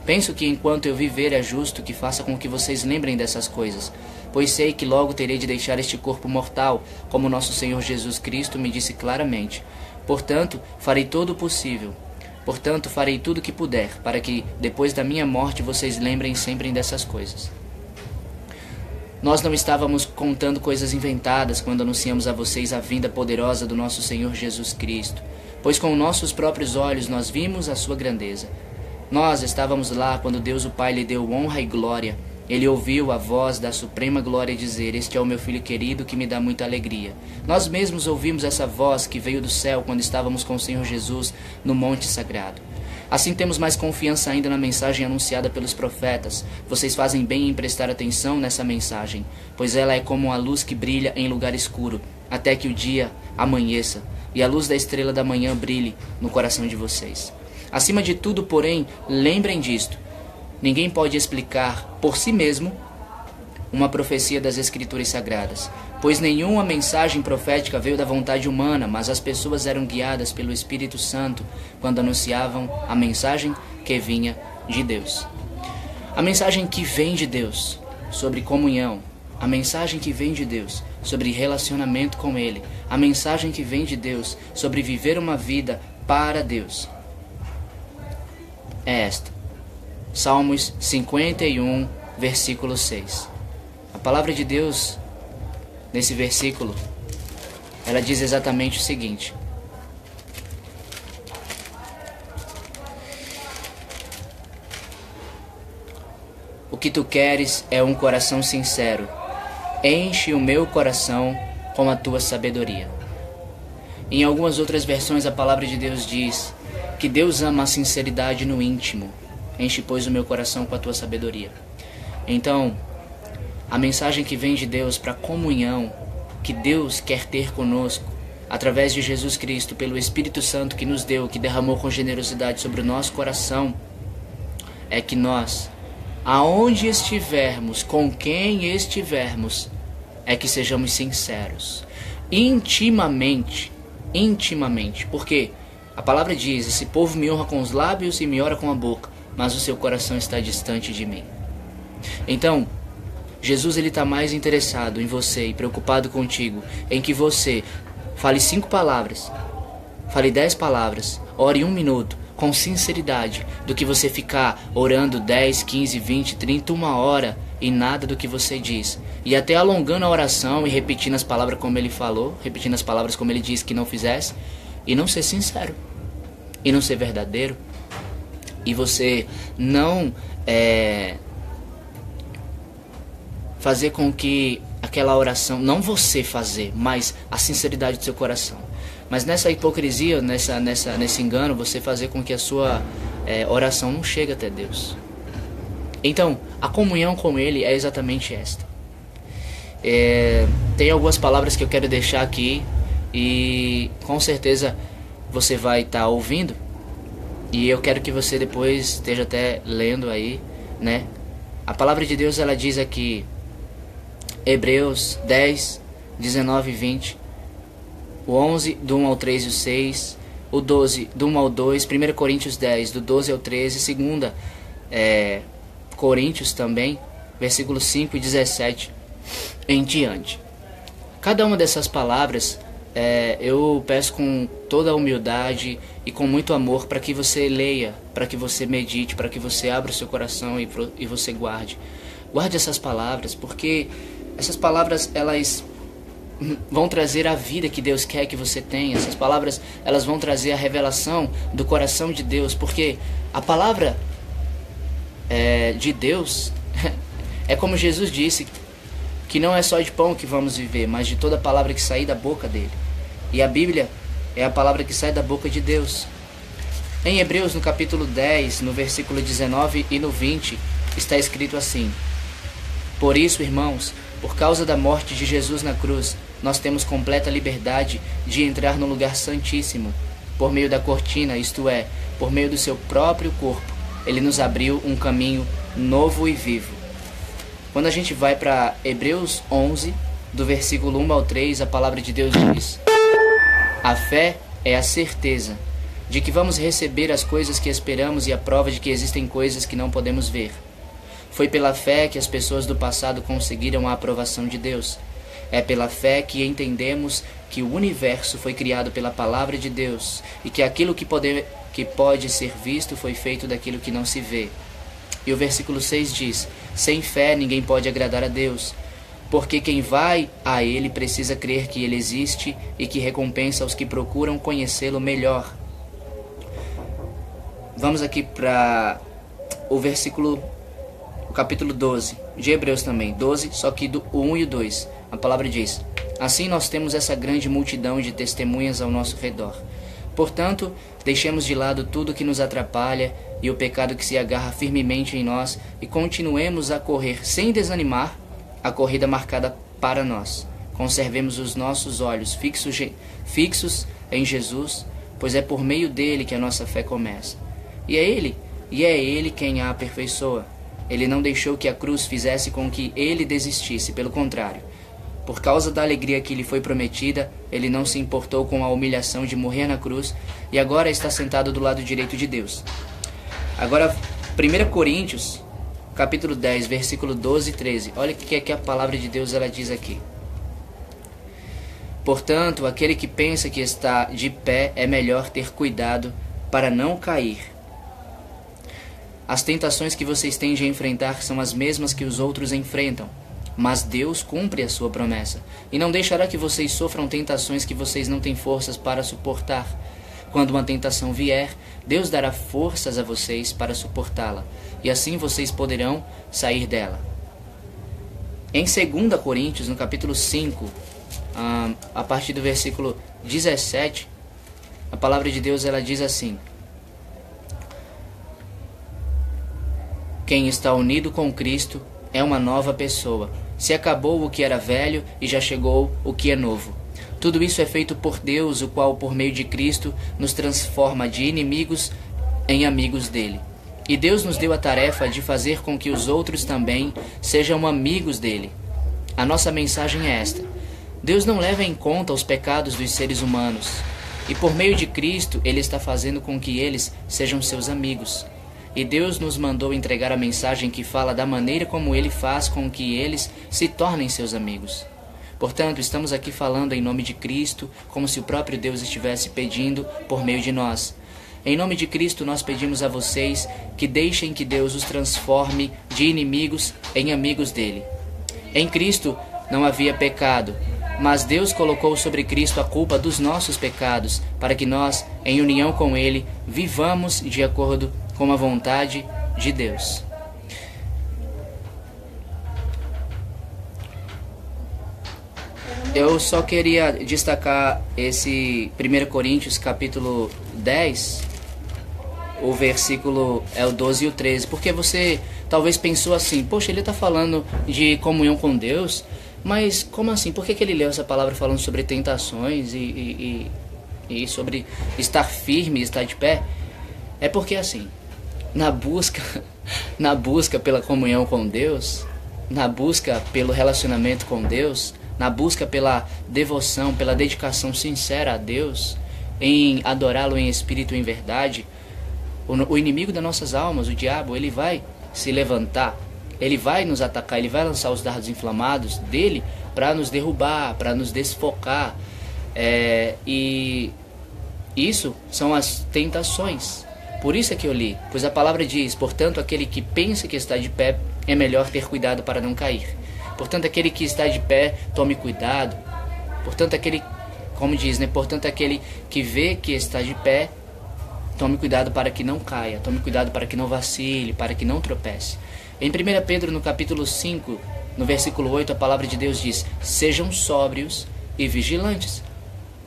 Penso que enquanto eu viver é justo que faça com que vocês lembrem dessas coisas, pois sei que logo terei de deixar este corpo mortal, como nosso Senhor Jesus Cristo me disse claramente. Portanto, farei tudo o que puder, para que, depois da minha morte, vocês lembrem sempre dessas coisas. Nós não estávamos contando coisas inventadas quando anunciamos a vocês a vinda poderosa do nosso Senhor Jesus Cristo, pois com nossos próprios olhos nós vimos a sua grandeza. Nós estávamos lá quando Deus o Pai lhe deu honra e glória. Ele ouviu a voz da suprema glória dizer: "Este é o meu filho querido que me dá muita alegria." Nós mesmos ouvimos essa voz que veio do céu quando estávamos com o Senhor Jesus no monte sagrado. Assim temos mais confiança ainda na mensagem anunciada pelos profetas. Vocês fazem bem em prestar atenção nessa mensagem, pois ela é como a luz que brilha em lugar escuro, até que o dia amanheça e a luz da estrela da manhã brilhe no coração de vocês. Acima de tudo, porém, lembrem disto: ninguém pode explicar por si mesmo uma profecia das Escrituras Sagradas, pois nenhuma mensagem profética veio da vontade humana, mas as pessoas eram guiadas pelo Espírito Santo quando anunciavam a mensagem que vinha de Deus. A mensagem que vem de Deus sobre comunhão, a mensagem que vem de Deus sobre relacionamento com Ele, a mensagem que vem de Deus sobre viver uma vida para Deus é esta. Salmos 51, versículo 6. A palavra de Deus, nesse versículo, ela diz exatamente o seguinte: "O que tu queres é um coração sincero. Enche o meu coração com a tua sabedoria." Em algumas outras versões, a palavra de Deus diz que Deus ama a sinceridade no íntimo. Enche, pois, o meu coração com a tua sabedoria. Então, a mensagem que vem de Deus para a comunhão que Deus quer ter conosco, através de Jesus Cristo, pelo Espírito Santo que nos deu, que derramou com generosidade sobre o nosso coração, é que nós, aonde estivermos, com quem estivermos, é que sejamos sinceros, intimamente, porque a palavra diz: "Esse povo me honra com os lábios e me ora com a boca, mas o seu coração está distante de mim." Então, Jesus está mais interessado em você e preocupado contigo, em que você fale 5 palavras, fale 10 palavras, ore 1 minuto, com sinceridade, do que você ficar orando 10, 15, 20, 30, 1 hora e nada do que você diz. E até alongando a oração e repetindo as palavras como ele falou, repetindo as palavras como ele disse que não fizesse, e não ser sincero, e não ser verdadeiro, e você não fazer com que aquela oração, não você fazer, mas a sinceridade do seu coração. Mas nessa hipocrisia, nesse engano, você fazer com que a sua oração não chegue até Deus. Então, a comunhão com Ele é exatamente esta. Tem algumas palavras que eu quero deixar aqui e com certeza você vai estar ouvindo, e eu quero que você depois esteja até lendo aí, né? A palavra de Deus, ela diz aqui, Hebreus 10, 19 e 20, o 11, do 1 ao 3 e o 6, o 12, do 1 ao 2, 1 Coríntios 10, do 12 ao 13, 2 Coríntios também, versículos 5 e 17 em diante. Cada uma dessas palavras eu peço com toda a humildade e com muito amor para que você leia, para que você medite, para que você abra o seu coração e você guarde. Guarde essas palavras, porque essas palavras, elas vão trazer a vida que Deus quer que você tenha. Essas palavras, elas vão trazer a revelação do coração de Deus, porque a palavra de Deus é como Jesus disse, que não é só de pão que vamos viver, mas de toda palavra que sair da boca dele. E a Bíblia é a palavra que sai da boca de Deus. Em Hebreus, no capítulo 10, no versículo 19 e no 20, está escrito assim: "Por isso, irmãos, por causa da morte de Jesus na cruz, nós temos completa liberdade de entrar no lugar santíssimo, por meio da cortina, isto é, por meio do seu próprio corpo. Ele nos abriu um caminho novo e vivo." Quando a gente vai para Hebreus 11, do versículo 1 ao 3, a palavra de Deus diz: "A fé é a certeza de que vamos receber as coisas que esperamos e a prova de que existem coisas que não podemos ver. Foi pela fé que as pessoas do passado conseguiram a aprovação de Deus. É pela fé que entendemos que o universo foi criado pela palavra de Deus e que aquilo que pode ser visto foi feito daquilo que não se vê. E o versículo 6 diz: sem fé ninguém pode agradar a Deus, porque quem vai a Ele precisa crer que Ele existe e que recompensa os que procuram conhecê-lo melhor. Vamos aqui para o capítulo 12, de Hebreus também, 12, só que o 1 e o 2. A palavra diz: assim nós temos essa grande multidão de testemunhas ao nosso redor. Portanto, deixemos de lado tudo que nos atrapalha e o pecado que se agarra firmemente em nós e continuemos a correr sem desanimar a corrida marcada para nós. Conservemos os nossos olhos fixos em Jesus, pois é por meio dele que a nossa fé começa. E é ele quem a aperfeiçoa. Ele não deixou que a cruz fizesse com que ele desistisse, pelo contrário. Por causa da alegria que lhe foi prometida, ele não se importou com a humilhação de morrer na cruz e agora está sentado do lado direito de Deus. Agora, 1 Coríntios, capítulo 10, versículo 12 e 13. Olha o que a palavra de Deus ela diz aqui. Portanto, aquele que pensa que está de pé é melhor ter cuidado para não cair. As tentações que vocês têm de enfrentar são as mesmas que os outros enfrentam, mas Deus cumpre a sua promessa e não deixará que vocês sofram tentações que vocês não têm forças para suportar. Quando uma tentação vier, Deus dará forças a vocês para suportá-la, e assim vocês poderão sair dela. Em 2 Coríntios, no capítulo 5, a partir do versículo 17, a palavra de Deus ela diz assim: quem está unido com Cristo é uma nova pessoa. Se acabou o que era velho e já chegou o que é novo. Tudo isso é feito por Deus, o qual, por meio de Cristo, nos transforma de inimigos em amigos dele. E Deus nos deu a tarefa de fazer com que os outros também sejam amigos dele. A nossa mensagem é esta: Deus não leva em conta os pecados dos seres humanos, e por meio de Cristo, Ele está fazendo com que eles sejam seus amigos. E Deus nos mandou entregar a mensagem que fala da maneira como Ele faz com que eles se tornem seus amigos. Portanto, estamos aqui falando em nome de Cristo, como se o próprio Deus estivesse pedindo por meio de nós. Em nome de Cristo, nós pedimos a vocês que deixem que Deus os transforme de inimigos em amigos dele. Em Cristo não havia pecado, mas Deus colocou sobre Cristo a culpa dos nossos pecados, para que nós, em união com Ele, vivamos de acordo com a vontade de Deus. Eu só queria destacar esse 1 Coríntios capítulo 10, o versículo é o 12 e o 13, porque você talvez pensou assim: poxa, ele está falando de comunhão com Deus, mas como assim? Por que ele leu essa palavra falando sobre tentações e sobre estar firme, estar de pé? É porque assim, na busca pela comunhão com Deus, na busca pelo relacionamento com Deus, na busca pela devoção, pela dedicação sincera a Deus, em adorá-lo em espírito e em verdade, o inimigo das nossas almas, o diabo, ele vai se levantar, ele vai nos atacar, ele vai lançar os dardos inflamados dele para nos derrubar, para nos desfocar. E isso são as tentações. Por isso é que eu li, pois a palavra diz: portanto, aquele que pensa que está de pé, é melhor ter cuidado para não cair. Portanto, aquele que está de pé, tome cuidado. Portanto, aquele, como diz, né? Portanto, aquele que vê que está de pé, tome cuidado para que não caia, tome cuidado para que não vacile, para que não tropece. Em 1 Pedro, no capítulo 5, no versículo 8, a palavra de Deus diz: sejam sóbrios e vigilantes,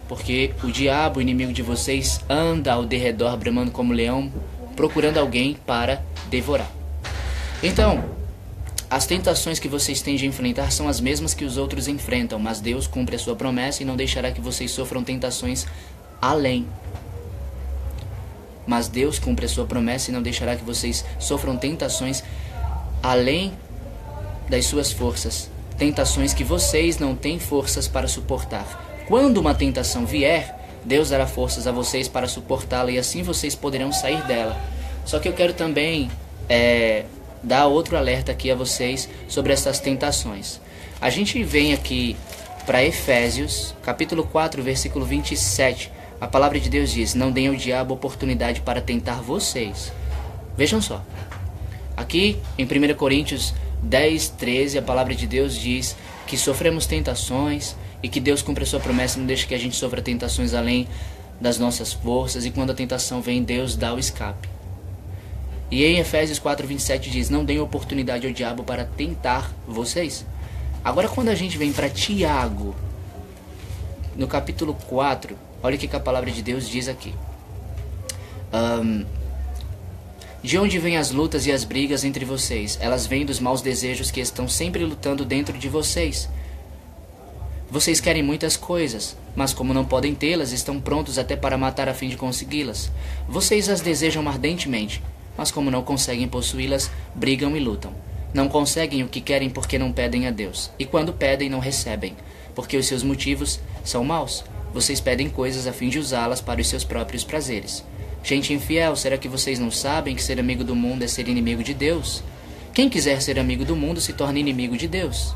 porque o diabo, o inimigo de vocês, anda ao derredor bramando como leão, procurando alguém para devorar. Então, as tentações que vocês têm de enfrentar são as mesmas que os outros enfrentam, mas Deus cumpre a sua promessa e não deixará que vocês sofram tentações além. Mas Deus cumpre a sua promessa e não deixará que vocês sofram tentações além das suas forças, tentações que vocês não têm forças para suportar. Quando uma tentação vier, Deus dará forças a vocês para suportá-la e assim vocês poderão sair dela. Só que eu quero também dar outro alerta aqui a vocês sobre essas tentações. A gente vem aqui para Efésios, capítulo 4, versículo 27. A palavra de Deus diz: não deem ao diabo oportunidade para tentar vocês. Vejam só. Aqui em 1 Coríntios 10, 13, a palavra de Deus diz que sofremos tentações e que Deus cumpre a sua promessa, não deixa que a gente sofra tentações além das nossas forças, e quando a tentação vem, Deus dá o escape. E em Efésios 4, 27 diz: não deem oportunidade ao diabo para tentar vocês. Agora quando a gente vem para Tiago, no capítulo 4, olha o que a palavra de Deus diz aqui. De onde vêm as lutas e as brigas entre vocês? Elas vêm dos maus desejos que estão sempre lutando dentro de vocês. Vocês querem muitas coisas, mas como não podem tê-las, estão prontos até para matar a fim de consegui-las. Vocês as desejam ardentemente, mas como não conseguem possuí-las, brigam e lutam. Não conseguem o que querem porque não pedem a Deus. E quando pedem, não recebem, porque os seus motivos são maus. Vocês pedem coisas a fim de usá-las para os seus próprios prazeres. Gente infiel, será que vocês não sabem que ser amigo do mundo é ser inimigo de Deus? Quem quiser ser amigo do mundo se torna inimigo de Deus.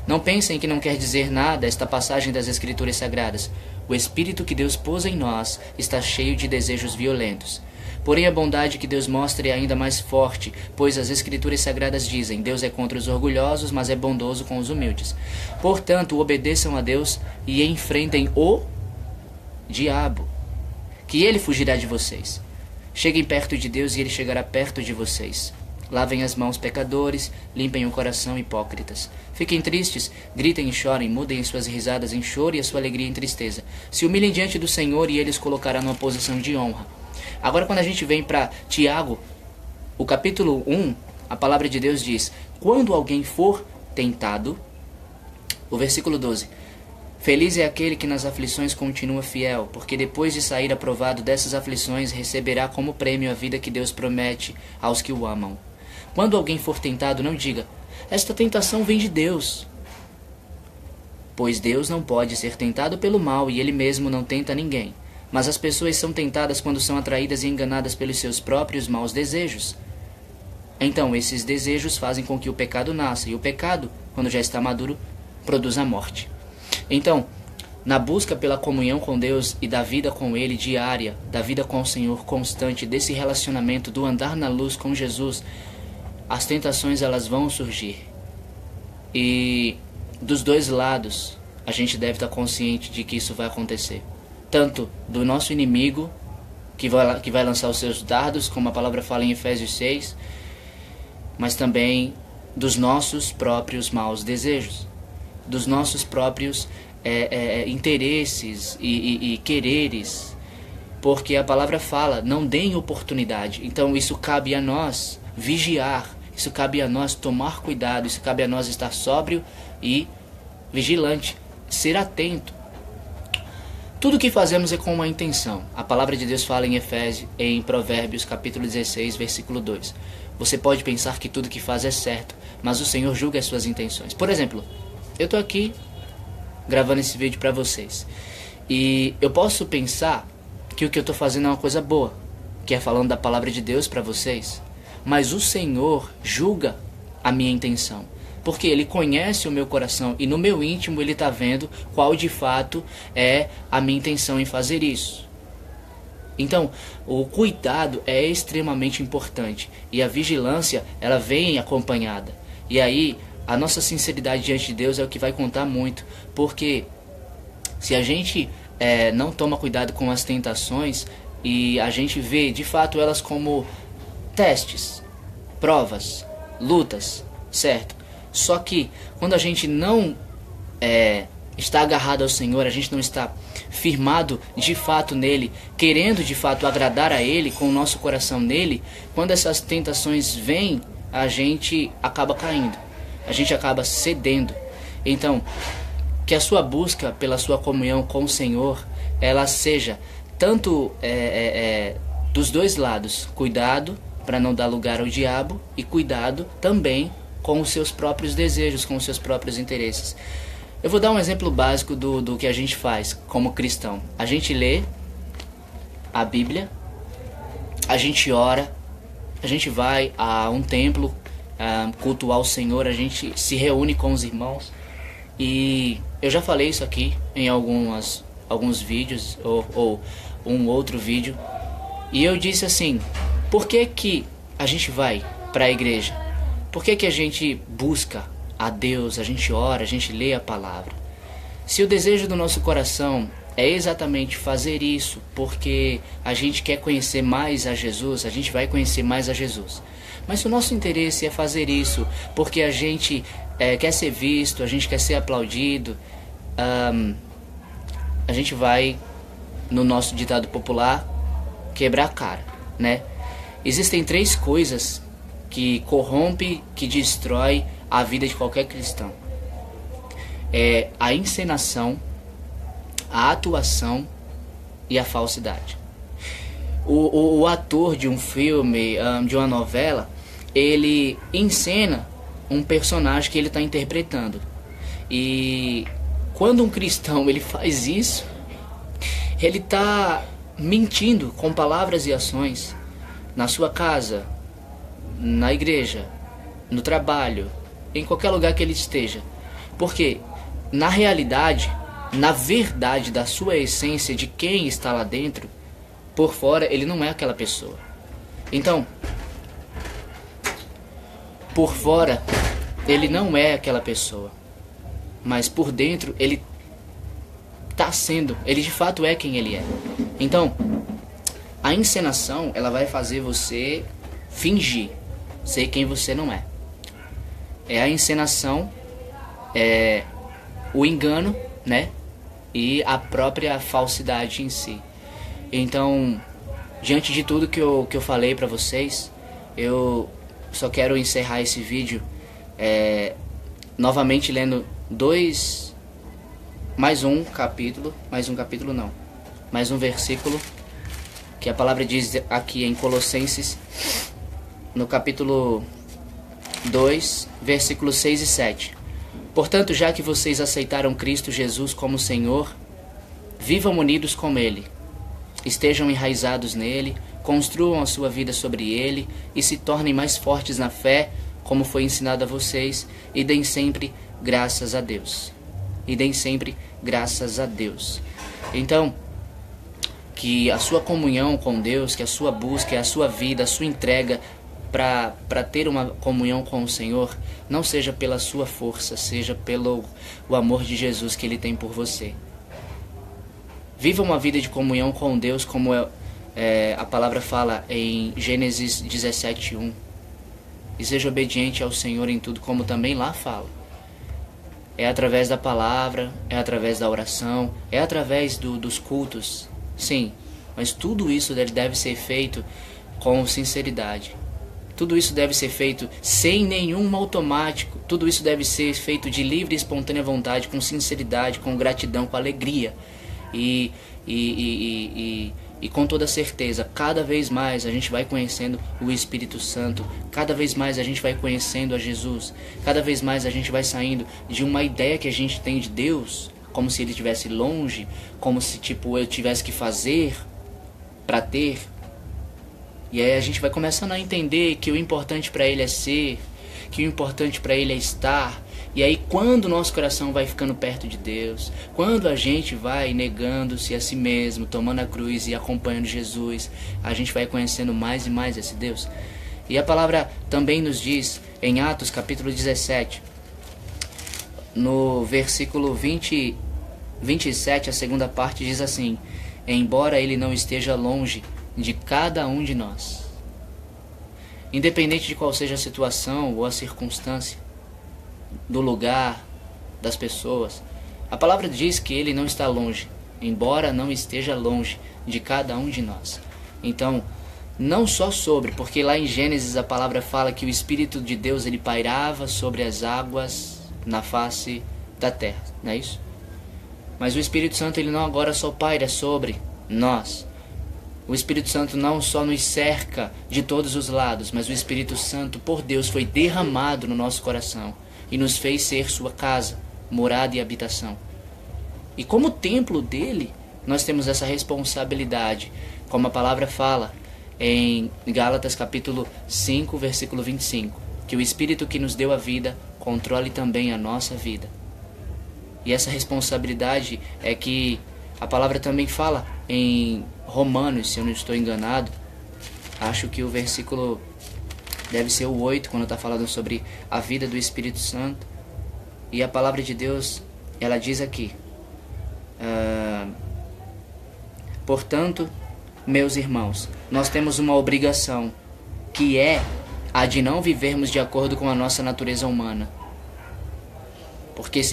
Não pensem que não quer dizer nada esta passagem das Escrituras Sagradas. O Espírito que Deus pôs em nós está cheio de desejos violentos. Porém, a bondade que Deus mostra é ainda mais forte, pois as Escrituras Sagradas dizem: Deus é contra os orgulhosos, mas é bondoso com os humildes. Portanto, obedeçam a Deus e enfrentem o diabo, que ele fugirá de vocês. Cheguem perto de Deus e ele chegará perto de vocês. Lavem as mãos, pecadores, limpem o coração, hipócritas. Fiquem tristes, gritem e chorem, mudem suas risadas em choro e a sua alegria em tristeza. Se humilhem diante do Senhor e ele os colocará numa posição de honra. Agora quando a gente vem para Tiago, o capítulo 1, a palavra de Deus diz: quando alguém for tentado, o versículo 12: feliz é aquele que nas aflições continua fiel, porque depois de sair aprovado dessas aflições, receberá como prêmio a vida que Deus promete aos que o amam. Quando alguém for tentado, não diga: esta tentação vem de Deus. Pois Deus não pode ser tentado pelo mal e ele mesmo não tenta ninguém. Mas as pessoas são tentadas quando são atraídas e enganadas pelos seus próprios maus desejos. Então esses desejos fazem com que o pecado nasça, e o pecado, quando já está maduro, produz a morte. Então, na busca pela comunhão com Deus e da vida com Ele diária, da vida com o Senhor constante, desse relacionamento, do andar na luz com Jesus, as tentações elas vão surgir. E dos dois lados, a gente deve estar consciente de que isso vai acontecer. Tanto do nosso inimigo, que vai lançar os seus dardos, como a palavra fala em Efésios 6, mas também dos nossos próprios maus desejos, dos nossos próprios interesses e quereres, porque a palavra fala: não deem oportunidade. Então isso cabe a nós vigiar, isso cabe a nós tomar cuidado, isso cabe a nós estar sóbrio e vigilante, ser atento. Tudo que fazemos é com uma intenção. A palavra de Deus fala em Provérbios capítulo 16, versículo 2. Você pode pensar que tudo que faz é certo, mas o Senhor julga as suas intenções. Por exemplo, eu estou aqui gravando esse vídeo para vocês, e eu posso pensar que o que eu estou fazendo é uma coisa boa, que é falando da palavra de Deus para vocês, mas o Senhor julga a minha intenção, porque Ele conhece o meu coração e no meu íntimo Ele está vendo qual de fato é a minha intenção em fazer isso. Então, o cuidado é extremamente importante e a vigilância ela vem acompanhada. E aí, a nossa sinceridade diante de Deus é o que vai contar muito, porque se a gente não toma cuidado com as tentações e a gente vê de fato elas como testes, provas, lutas, certo? Só que quando a gente não está agarrado ao Senhor, a gente não está firmado de fato nele, querendo de fato agradar a Ele, com o nosso coração nele, quando essas tentações vêm, a gente acaba caindo, a gente acaba cedendo. Então, que a sua busca pela sua comunhão com o Senhor, ela seja tanto dos dois lados, cuidado para não dar lugar ao diabo, e cuidado também com os seus próprios desejos, com os seus próprios interesses. Eu vou dar um exemplo básico do que a gente faz como cristão. A gente lê a Bíblia, a gente ora, a gente vai a um templo cultuar o Senhor, a gente se reúne com os irmãos. E eu já falei isso aqui em alguns vídeos ou um outro vídeo. E eu disse assim, por que que a gente vai para a igreja? Por que que a gente busca a Deus, a gente ora, a gente lê a palavra? Se o desejo do nosso coração é exatamente fazer isso porque a gente quer conhecer mais a Jesus, a gente vai conhecer mais a Jesus. Mas se o nosso interesse é fazer isso porque a gente quer ser visto, a gente quer ser aplaudido, a gente vai, no nosso ditado popular, quebrar a cara, né? Existem 3 coisas que corrompe, que destrói a vida de qualquer cristão. É a encenação, a atuação e a falsidade. O ator de um filme, de uma novela, ele encena um personagem que ele está interpretando. E quando um cristão ele faz isso, ele está mentindo com palavras e ações na sua casa, na igreja, no trabalho, em qualquer lugar que ele esteja. Porque na realidade, na verdade da sua essência, de quem está lá dentro, por fora ele não é aquela pessoa. Então, por fora ele não é aquela pessoa, mas por dentro ele está sendo, ele de fato é quem ele é. Então, a encenação, ela vai fazer você fingir ser quem você não é. É a encenação, é o engano, né? E a própria falsidade em si. Então, diante de tudo que eu falei pra vocês, eu só quero encerrar esse vídeo novamente lendo mais um versículo, que a palavra diz aqui em Colossenses, no capítulo 2, versículos 6 e 7. Portanto, já que vocês aceitaram Cristo Jesus como Senhor, vivam unidos com Ele, estejam enraizados nele, construam a sua vida sobre Ele e se tornem mais fortes na fé, como foi ensinado a vocês, e deem sempre graças a Deus. E deem sempre graças a Deus. Então, que a sua comunhão com Deus, que a sua busca, a sua vida, a sua entrega para ter uma comunhão com o Senhor, não seja pela sua força, seja pelo o amor de Jesus que Ele tem por você. Viva uma vida de comunhão com Deus, como a palavra fala em Gênesis 17:1. E seja obediente ao Senhor em tudo, como também lá fala. É através da palavra, é através da oração, é através dos cultos. Sim, mas tudo isso deve ser feito com sinceridade. Tudo isso deve ser feito sem nenhum automático. Tudo isso deve ser feito de livre e espontânea vontade, com sinceridade, com gratidão, com alegria. E com toda certeza, cada vez mais a gente vai conhecendo o Espírito Santo, cada vez mais a gente vai conhecendo a Jesus, cada vez mais a gente vai saindo de uma ideia que a gente tem de Deus, como se Ele estivesse longe, como se eu tivesse que fazer para ter. E aí a gente vai começando a entender que o importante para Ele é ser, que o importante para Ele é estar. E aí quando o nosso coração vai ficando perto de Deus, quando a gente vai negando-se a si mesmo, tomando a cruz e acompanhando Jesus, a gente vai conhecendo mais e mais esse Deus. E a palavra também nos diz em Atos capítulo 17, no versículo 27, a segunda parte diz assim: embora Ele não esteja longe de cada um de nós, independente de qual seja a situação ou a circunstância, do lugar, das pessoas, a palavra diz que Ele não está longe, embora não esteja longe de cada um de nós. Então, não só porque lá em Gênesis a palavra fala que o Espírito de Deus ele pairava sobre as águas na face da terra, não é isso? Mas o Espírito Santo ele não agora só paira sobre nós. O Espírito Santo não só nos cerca de todos os lados, mas o Espírito Santo por Deus foi derramado no nosso coração e nos fez ser sua casa, morada e habitação. E como templo dele, nós temos essa responsabilidade como a palavra fala em Gálatas capítulo 5, versículo 25, que o Espírito que nos deu a vida controle também a nossa vida. E essa responsabilidade é que a palavra também fala em Romanos, se eu não estou enganado, acho que o versículo deve ser o 8, quando está falando sobre a vida do Espírito Santo. E a palavra de Deus, ela diz aqui, portanto, meus irmãos, nós temos uma obrigação, que é a de não vivermos de acordo com a nossa natureza humana. Porque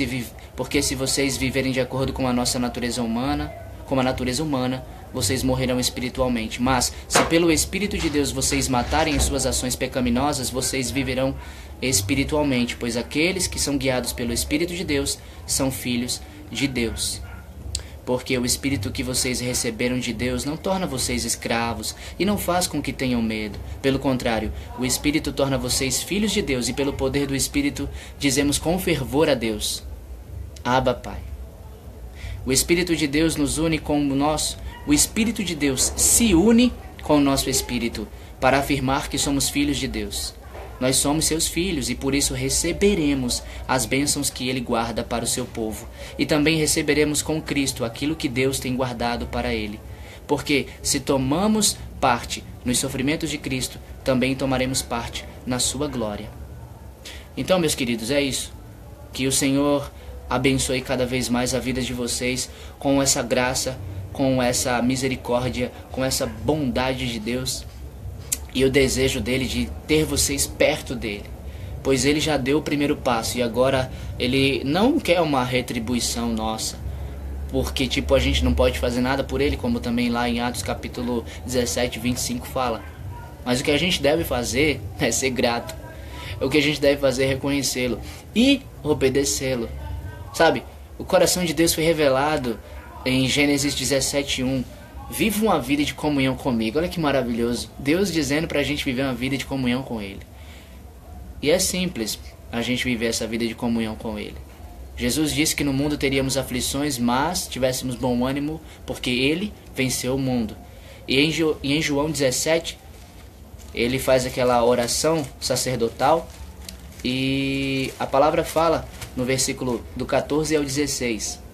se vocês viverem de acordo com a nossa natureza humana, com a natureza humana, vocês morrerão espiritualmente. Mas, se pelo Espírito de Deus vocês matarem as suas ações pecaminosas, vocês viverão espiritualmente, pois aqueles que são guiados pelo Espírito de Deus são filhos de Deus. Porque o Espírito que vocês receberam de Deus não torna vocês escravos e não faz com que tenham medo. Pelo contrário, o Espírito torna vocês filhos de Deus, e pelo poder do Espírito dizemos com fervor a Deus: Abba, Pai. O Espírito de Deus nos une com o nosso. O Espírito de Deus se une com o nosso Espírito para afirmar que somos filhos de Deus. Nós somos seus filhos e por isso receberemos as bênçãos que Ele guarda para o seu povo. E também receberemos com Cristo aquilo que Deus tem guardado para Ele. Porque se tomamos parte nos sofrimentos de Cristo, também tomaremos parte na sua glória. Então, meus queridos, é isso. Que o Senhor abençoe cada vez mais a vida de vocês com essa graça, com essa misericórdia, com essa bondade de Deus. E o desejo dele de ter vocês perto dele, pois ele já deu o primeiro passo e agora ele não quer uma retribuição nossa, porque a gente não pode fazer nada por ele, como também lá em Atos capítulo 17, 25 fala. Mas o que a gente deve fazer é ser grato. O que a gente deve fazer é reconhecê-lo e obedecê-lo. Sabe, o coração de Deus foi revelado em Gênesis 17, 1. Viva uma vida de comunhão comigo. Olha que maravilhoso. Deus dizendo pra gente viver uma vida de comunhão com Ele. E é simples a gente viver essa vida de comunhão com Ele. Jesus disse que no mundo teríamos aflições, mas tivéssemos bom ânimo, porque Ele venceu o mundo. E em João 17, Ele faz aquela oração sacerdotal. E a palavra fala no versículo do 14 ao 16.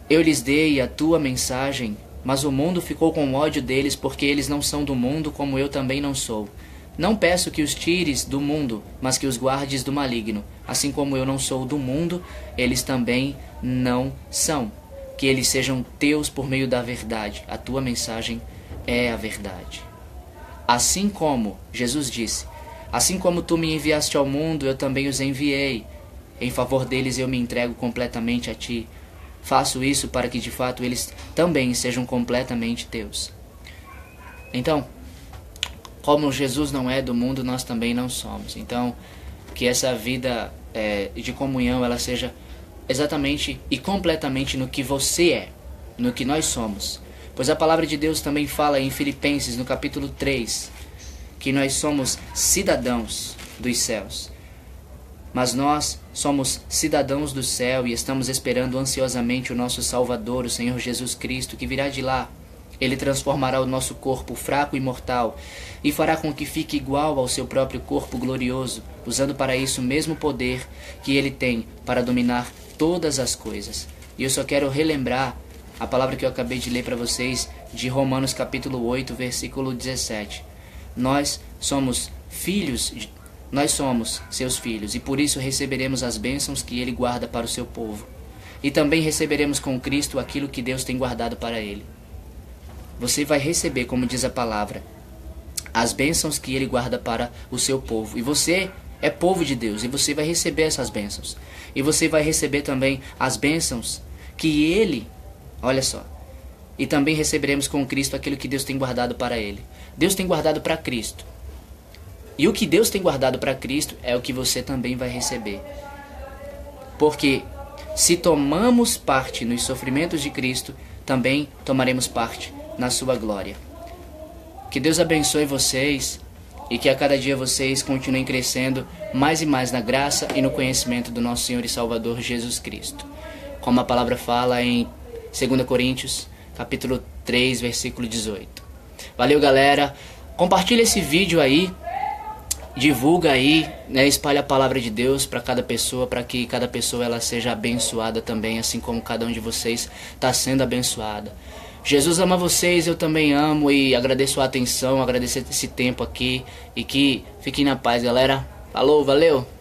Eu lhes dei a tua mensagem, mas o mundo ficou com ódio deles, porque eles não são do mundo, como eu também não sou. Não peço que os tires do mundo, mas que os guardes do maligno. Assim como eu não sou do mundo, eles também não são. Que eles sejam teus por meio da verdade. A tua mensagem é a verdade. Assim como, Jesus disse, assim como tu me enviaste ao mundo, eu também os enviei. Em favor deles eu me entrego completamente a ti. Faço isso para que de fato eles também sejam completamente teus. Então, como Jesus não é do mundo, nós também não somos. Então, que essa vida de comunhão ela seja exatamente e completamente no que você é, no que nós somos. Pois a palavra de Deus também fala em Filipenses, no capítulo 3, que nós somos cidadãos dos céus. Mas nós somos cidadãos do céu e estamos esperando ansiosamente o nosso Salvador, o Senhor Jesus Cristo, que virá de lá. Ele transformará o nosso corpo fraco e mortal e fará com que fique igual ao seu próprio corpo glorioso, usando para isso o mesmo poder que ele tem para dominar todas as coisas. E eu só quero relembrar a palavra que eu acabei de ler para vocês de Romanos capítulo 8, versículo 17. Nós somos seus filhos, e por isso receberemos as bênçãos que ele guarda para o seu povo. E também receberemos com Cristo aquilo que Deus tem guardado para ele. Você vai receber, como diz a palavra, as bênçãos que ele guarda para o seu povo. E você é povo de Deus, e você vai receber essas bênçãos. E você vai receber também as bênçãos que ele, olha só, e também receberemos com Cristo aquilo que Deus tem guardado para ele. Deus tem guardado para Cristo. E o que Deus tem guardado para Cristo é o que você também vai receber. Porque se tomamos parte nos sofrimentos de Cristo, também tomaremos parte na sua glória. Que Deus abençoe vocês e que a cada dia vocês continuem crescendo mais e mais na graça e no conhecimento do nosso Senhor e Salvador Jesus Cristo. Como a palavra fala em 2 Coríntios, capítulo 3, versículo 18. Valeu, galera. Compartilha esse vídeo aí. Divulga aí, né? Espalha a palavra de Deus para cada pessoa, para que cada pessoa ela seja abençoada também, assim como cada um de vocês está sendo abençoada. Jesus ama vocês, eu também amo, e agradeço a atenção, agradecer esse tempo aqui, e que fiquem na paz, galera. Falou, valeu!